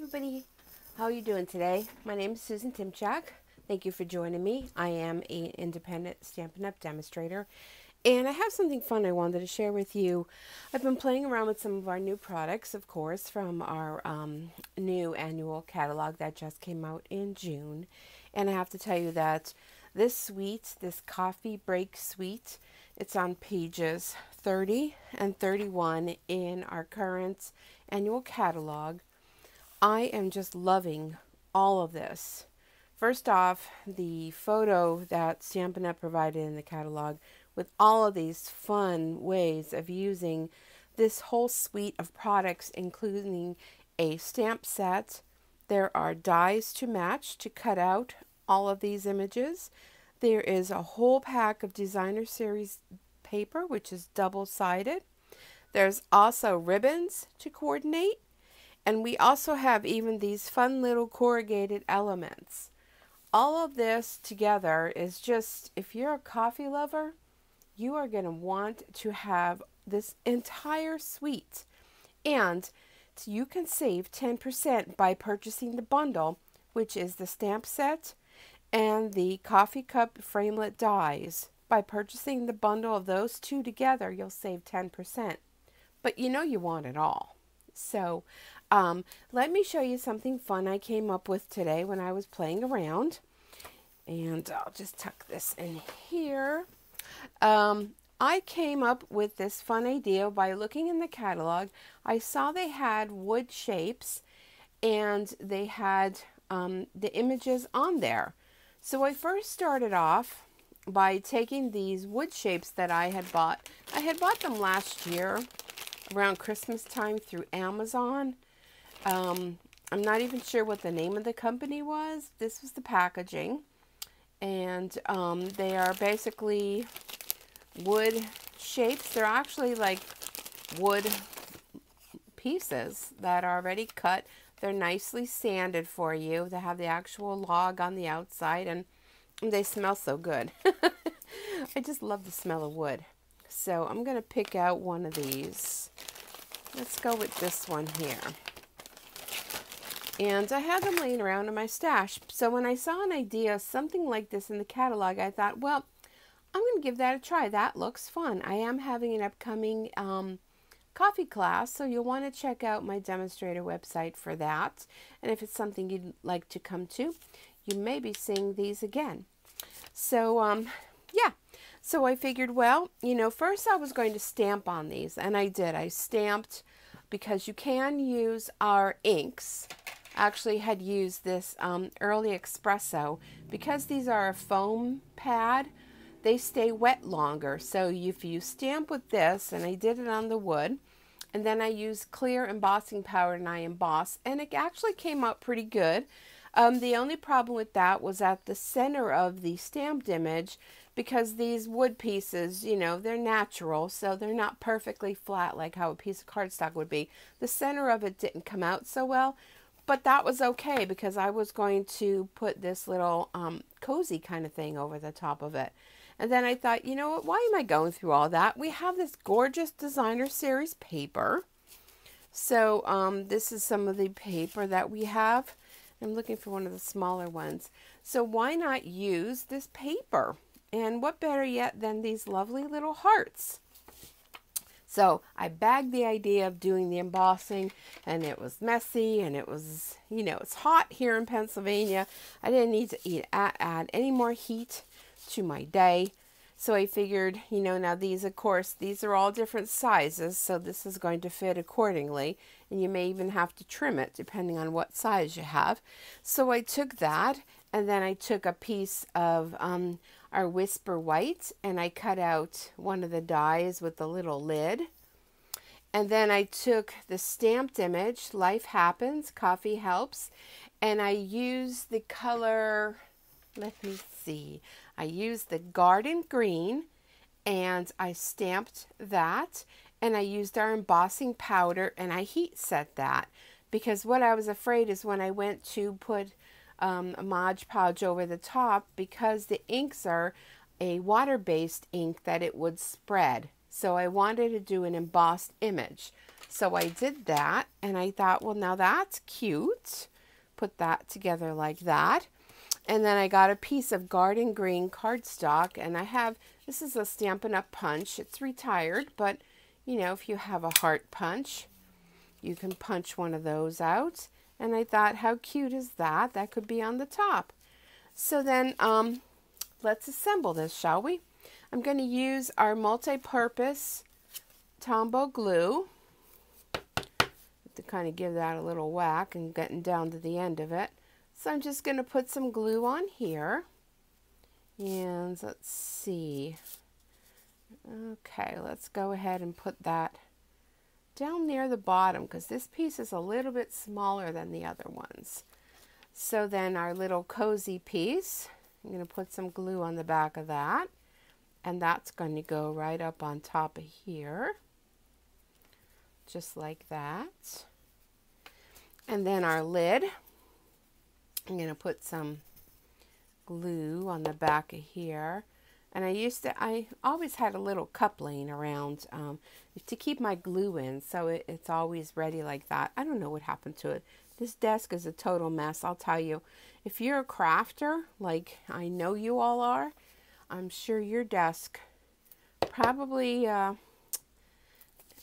everybody, how are you doing today? My name is Susan Timchak. Thank you for joining me. I am an independent Stampin' Up! Demonstrator, and I have something fun I wanted to share with you. I've been playing around with some of our new products, of course, from our new annual catalog that just came out in June. And I have to tell you that this suite, this coffee break suite, it's on pages 30 and 31 in our current annual catalog. I am just loving all of this. First off, the photo that Stampin' Up! Provided in the catalog with all of these fun ways of using this whole suite of products, including a stamp set. There are dies to match to cut out all of these images. There is a whole pack of designer series paper, which is double-sided. There's also ribbons to coordinate. And we also have even these fun little corrugated elements. All of this together is just, if you're a coffee lover, you are going to want to have this entire suite. And you can save 10% by purchasing the bundle, which is the stamp set and the coffee cup framelit dies. By purchasing the bundle of those two together, you'll save 10%. But you know you want it all. So let me show you something fun I came up with today when I was playing around. And I'll just tuck this in here. I came up with this fun idea by looking in the catalog. I saw they had wood shapes and they had the images on there. So I first started off by taking these wood shapes that I had bought. I had bought them last year around Christmas time through Amazon. I'm not even sure what the name of the company was. This was the packaging. And they are basically wood shapes. They're actually like wood pieces that are already cut. They're nicely sanded for you. They have the actual log on the outside, and they smell so good. I just love the smell of wood. So I'm going to pick out one of these. Let's go with this one here. And I had them laying around in my stash. So when I saw an idea, something like this in the catalog, I thought, well, I'm going to give that a try. That looks fun. I am having an upcoming coffee class, so you'll want to check out my demonstrator website for that. And if it's something you'd like to come to, you may be seeing these again. So, yeah. So I figured, well, you know, first I was going to stamp on these, and I did. I stamped because you can use our inks. I actually had used this early espresso. Because these are a foam pad, they stay wet longer. So if you stamp with this, and I did it on the wood, and then I used clear embossing powder and I embossed, and it actually came out pretty good. The only problem with that was at the center of the stamped image, because these wood pieces, you know, they're natural, so they're not perfectly flat like how a piece of cardstock would be. The center of it didn't come out so well, but that was okay because I was going to put this little cozy kind of thing over the top of it. And then I thought, you know what, why am I going through all that? We have this gorgeous designer series paper. So this is some of the paper that we have. I'm looking for one of the smaller ones. So why not use this paper? And what better yet than these lovely little hearts? So I bagged the idea of doing the embossing, and it was messy, and it was, you know, it's hot here in Pennsylvania. I didn't need to add any more heat to my day. So I figured, you know, now these, of course, these are all different sizes, so this is going to fit accordingly, and you may even have to trim it depending on what size you have. So I took that, and then I took a piece of our Whisper White, and I cut out one of the dies with the little lid. And then I took the stamped image, Life Happens, Coffee Helps, and I used the color, let me see, I used the garden green, and I stamped that, and I used our embossing powder, and I heat set that, because what I was afraid is when I went to put a Mod Podge over the top, because the inks are a water-based ink, that it would spread. So I wanted to do an embossed image. So I did that, and I thought, well, now that's cute. Put that together like that. And then I got a piece of garden green cardstock, and I have, this is a Stampin' Up! Punch. It's retired, but you know, if you have a heart punch, you can punch one of those out. And I thought, how cute is that? That could be on the top. So then let's assemble this, shall we? I'm going to use our multi-purpose Tombow glue to kind of give that a little whack and getting down to the end of it. So I'm just going to put some glue on here. And let's see. Okay, let's go ahead and put that down near the bottom because this piece is a little bit smaller than the other ones. So then our little cozy piece, I'm going to put some glue on the back of that, and that's going to go right up on top of here, just like that. And then our lid, I'm going to put some glue on the back of here. And I always had a little cup laying around to keep my glue in, so it's always ready like that. I don't know what happened to it. This desk is a total mess, I'll tell you. If you're a crafter, like I know you all are, I'm sure your desk probably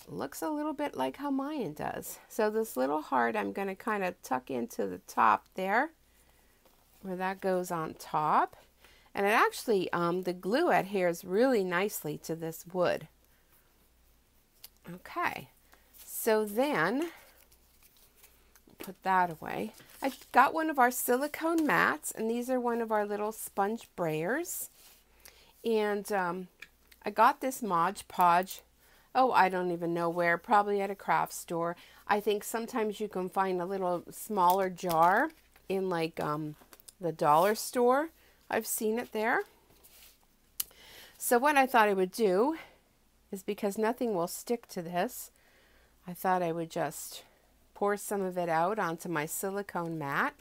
looks a little bit like how mine does. So this little heart I'm going to kind of tuck into the top there, where that goes on top. And it actually, the glue adheres really nicely to this wood. Okay, so then, put that away. I got one of our silicone mats, and these are one of our little sponge brayers. And I got this Mod Podge, oh, I don't even know where, probably at a craft store. I think sometimes you can find a little smaller jar in like the dollar store. I've seen it there. So what I thought I would do is, because nothing will stick to this, I thought I would just pour some of it out onto my silicone mat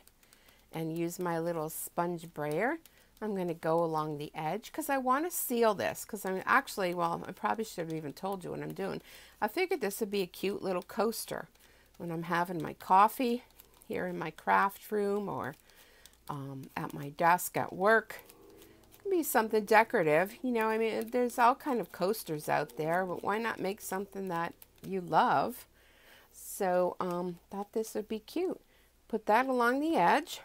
and use my little sponge brayer. I'm going to go along the edge because I want to seal this, because I'm actually, well, I probably should have even told you what I'm doing. I figured this would be a cute little coaster when I'm having my coffee here in my craft room, or at my desk at work. It can be something decorative, you know. I mean, there's all kind of coasters out there, but why not make something that you love? So thought this would be cute. Put that along the edge,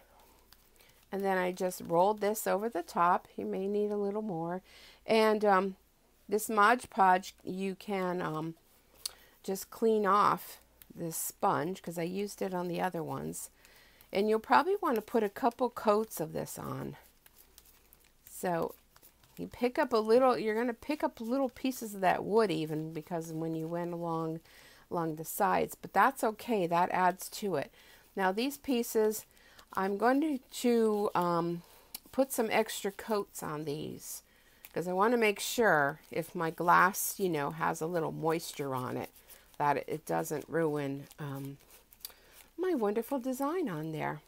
and then I just rolled this over the top. You may need a little more. And this Mod Podge, you can just clean off this sponge, because I used it on the other ones. And you'll probably want to put a couple coats of this on. So you pick up a little, you're going to pick up little pieces of that wood even, because when you went along the sides, but that's okay, that adds to it. Now these pieces, I'm going to put some extra coats on these, because I want to make sure if my glass, you know, has a little moisture on it, that it doesn't ruin my wonderful design on there.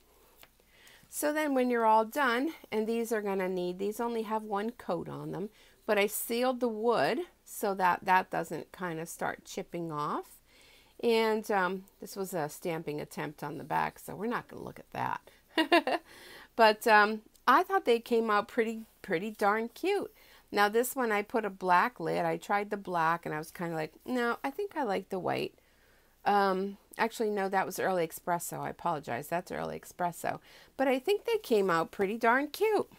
So then when you're all done, and these are going to need, these only have one coat on them, but I sealed the wood so that that doesn't kind of start chipping off. And this was a stamping attempt on the back, so we're not going to look at that. But I thought they came out pretty darn cute. Now this one I put a black lid. I tried the black and I was kind of like, no, I think I like the white. Actually, no, that was Early Espresso. I apologize. That's Early Espresso. But I think they came out pretty darn cute.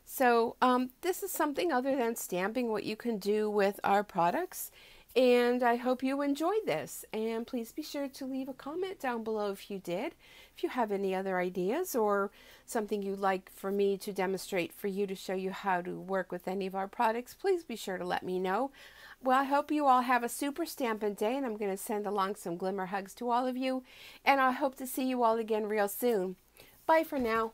So this is something other than stamping, what you can do with our products. And I hope you enjoyed this. And please be sure to leave a comment down below if you did. If you have any other ideas or something you'd like for me to demonstrate for you to show you how to work with any of our products, please be sure to let me know. Well, I hope you all have a super Stampin' Day, and I'm going to send along some glimmer hugs to all of you. And I hope to see you all again real soon. Bye for now.